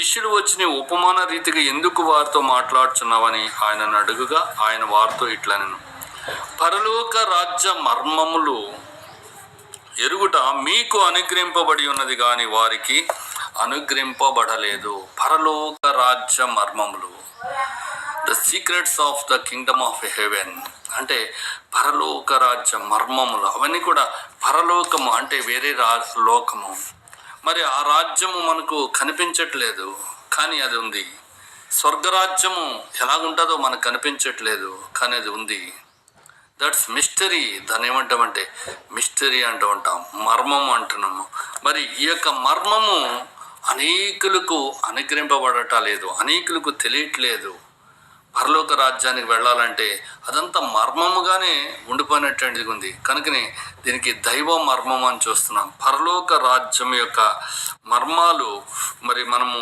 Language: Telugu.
శిష్యులు వచ్చి ఉపమాన రీతిగా ఎందుకు వారితో మాట్లాడుచున్నావని ఆయనను అడుగుగా ఆయన వారితో ఇట్లనెను, పరలోక రాజ్య మర్మములు ఎరుగుట మీకు అనుగ్రహింపబడి ఉన్నది కానీ వారికి అనుగ్రహింపబడలేదు. పరలోక రాజ్య మర్మములు, the secrets of the kingdom of heaven అంటే పరలోక రాజ్య మర్మములు. అవన్నీ కూడా పరలోకము అంటే వేరే లోకము. మరి ఆ రాజ్యము మనకు కనిపించట్లేదు, కానీ అది ఉంది. స్వర్గరాజ్యము ఎలాగుంటుందో మనకు కనిపించట్లేదు, కానీ అది ఉంది. That's mystery. దాన్ని ఏమంటామంటే మిస్టరీ అంటూ ఉంటాం, మర్మము అంటున్నాము. మరి ఈ యొక్క మర్మము అనేకులకు అనుగ్రహింపబడట లేదు, అనేకులకు తెలియట్లేదు. పరలోక రాజ్యానికి వెళ్ళాలంటే అదంతా మర్మముగానే ఉండిపోయినటువంటిది ఉంది. కనుకనే దీనికి దైవ మర్మం అని చూస్తున్నాం. పరలోక రాజ్యం యొక్క మర్మాలు మరి మనము